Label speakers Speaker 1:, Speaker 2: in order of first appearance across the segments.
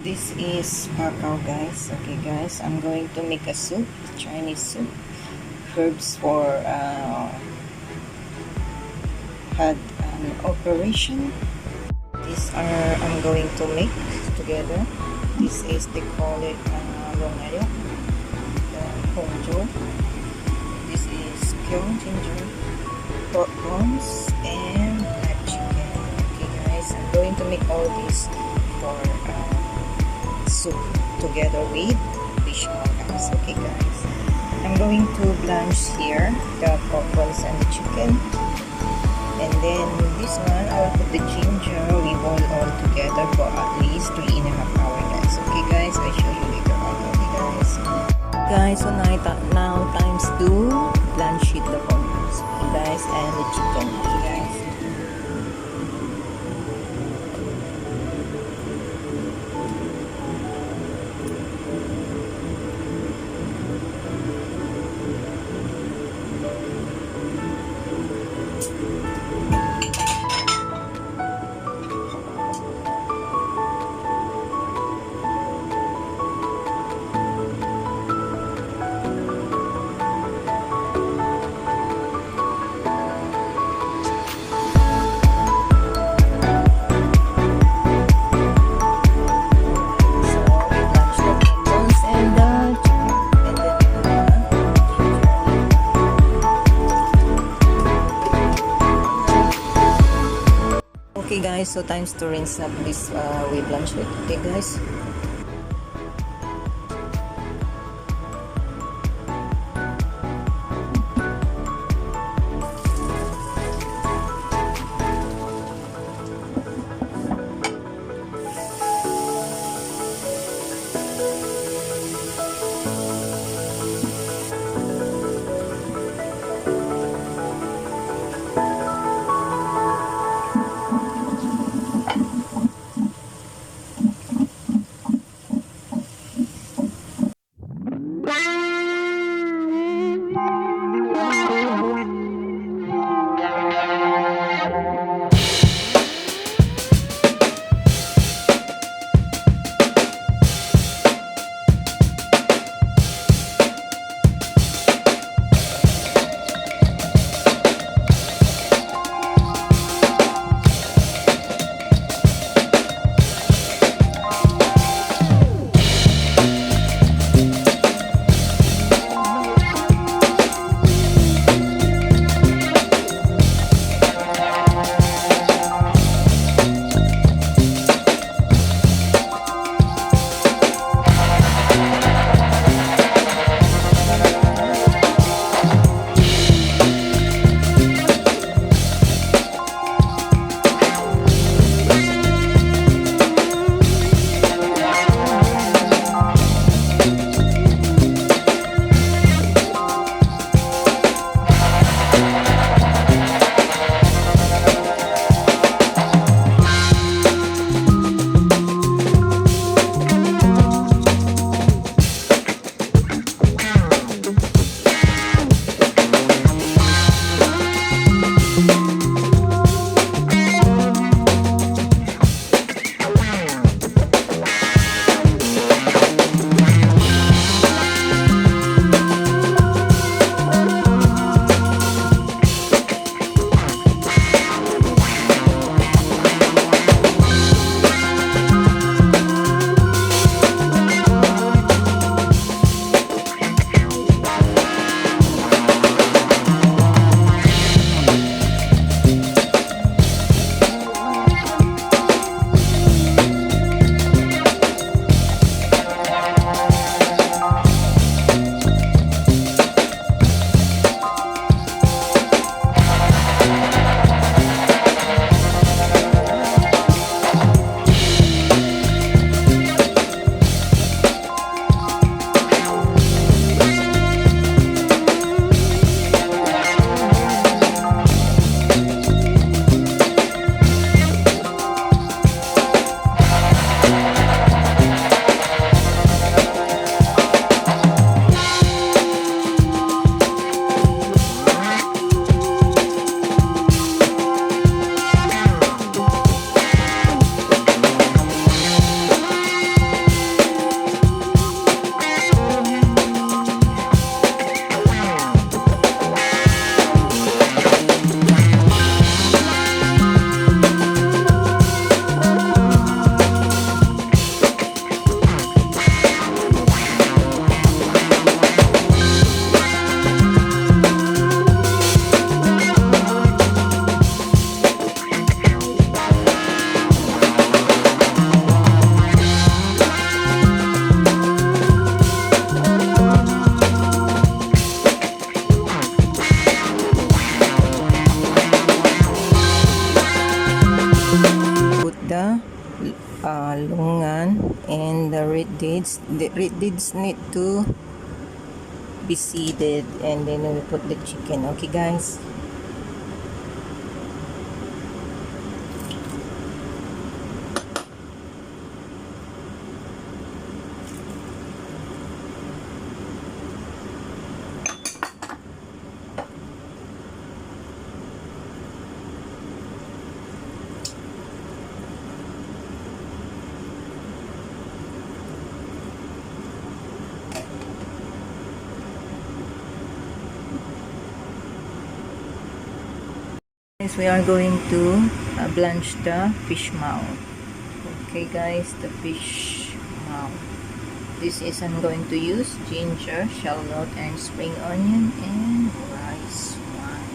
Speaker 1: This is pakao, guys. Okay, guys, I'm going to make a soup, Chinese soup. Herbs for had an operation. These are I'm going to make together. This is they call it longan, honjo. This is kyung ginger, pork bones, and chicken. Okay, guys, I'm going to make all this for soup together with fish guys. Okay, guys, I'm going to blanch here the pork bones and the chicken, and then this one I will put the ginger. We boil all together for at least 3.5 hours, guys. Okay, guys, I'll show you later on. Okay, guys, so now times to blanch it the pork bones, okay, guys, and the chicken. Okay, guys. Okay, guys, so times to rinse up this with blanch it. Okay, guys. longan and the red dates. The red dates need to be seeded, and then we put the chicken. Okay, guys. Guys, we are going to blanch the fish maw. Okay, guys, the fish maw. This is I'm going to use ginger, shallot, and spring onion and rice wine.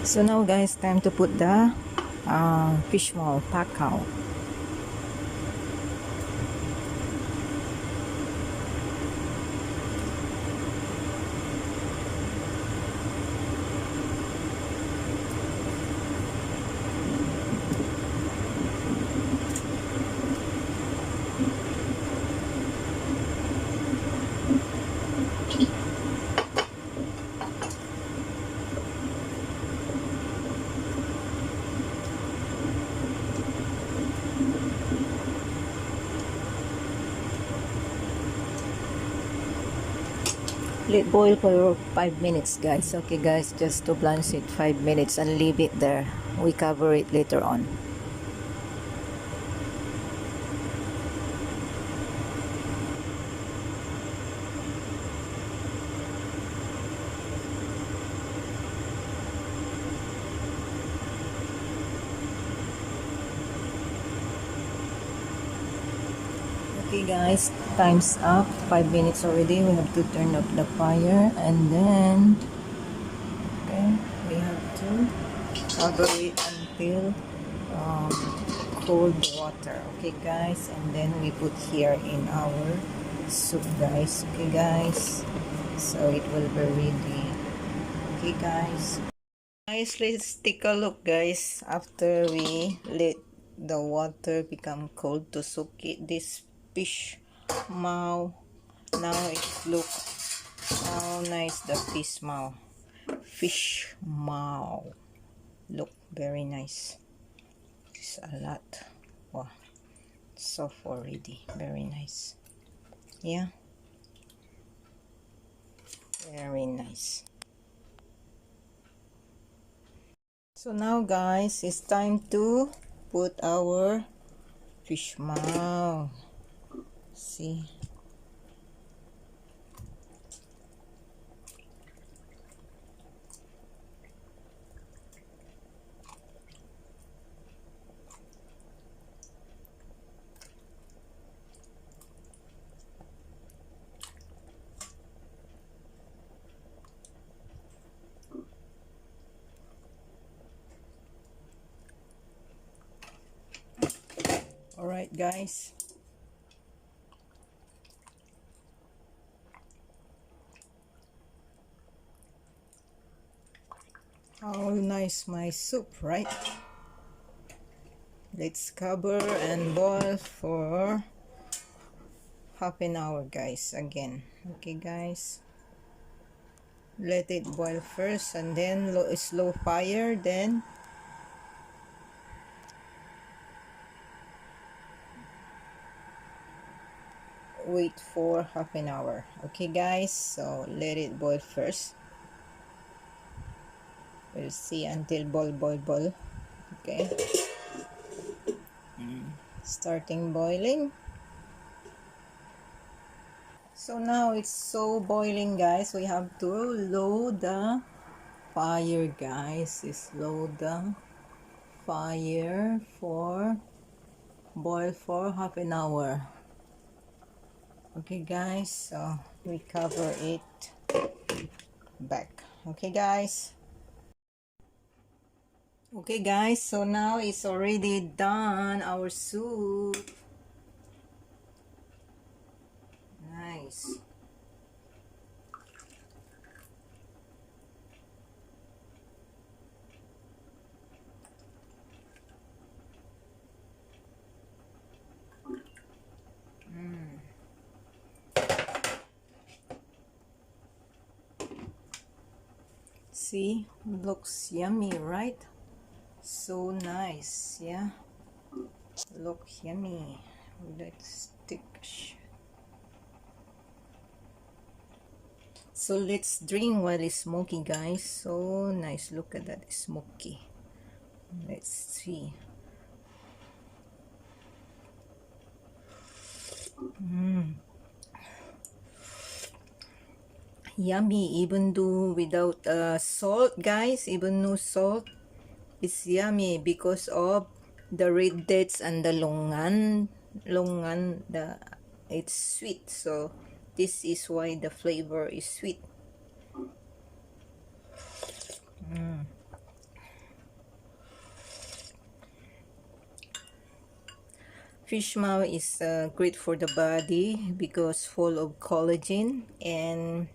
Speaker 1: So now, guys, time to put the fish maw pack out. Let boil for 5 minutes, guys. Okay, guys, just to blanch it 5 minutes and leave it there. We cover it later on. Okay, guys, time's up. 5 minutes already. We have to turn off the fire, and then okay, we have to cover it until um, cold water. Okay, guys, and then we put here in our soup, guys. Okay, guys, so it will be ready. Okay, guys. Guys, let's take a look, guys, after we let the water become cold to soak it, this fish maw. Now it look how nice the fish maw look very nice. It's a lot. Wow, soft already, very nice. Yeah, very nice. So now, guys, it's time to put our fish maw. See, all right, guys. How nice my soup, right? Let's cover and boil for half an hour, guys, again. Okay, guys, let it boil first and then slow fire, then wait for half an hour. Okay, guys, so let it boil first. We'll see until boil. Okay, starting boiling. So now it's so boiling, guys. We have to low the fire, guys. Slow the fire for boil for half an hour. Okay, guys, so we cover it back. Okay, guys. Okay, guys, so now it's already done, our soup. Nice. See, looks yummy, right? So nice, yeah. Look yummy. Let's take a shot. So let's drink while it's smoky, guys. So nice. Look at that, smoky. Let's see. Yummy, even though without salt, guys, even no salt, it's yummy because of the red dates and the longan, it's sweet, so this is why the flavor is sweet. Fish maw is great for the body because full of collagen and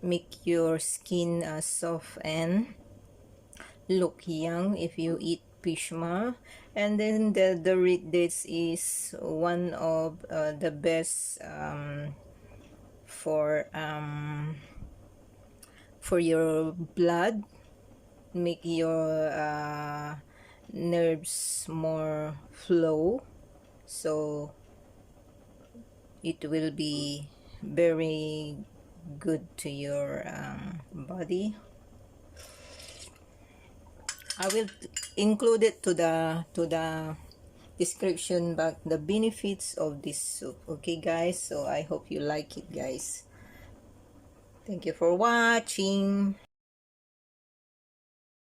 Speaker 1: make your skin soft and look young if you eat fish maw. And then the red dates is one of the best for your blood, make your nerves more flow, so it will be very good to your body. I will include it to the description box, the benefits of this soup. Okay, guys, so I hope you like it, guys. Thank you for watching.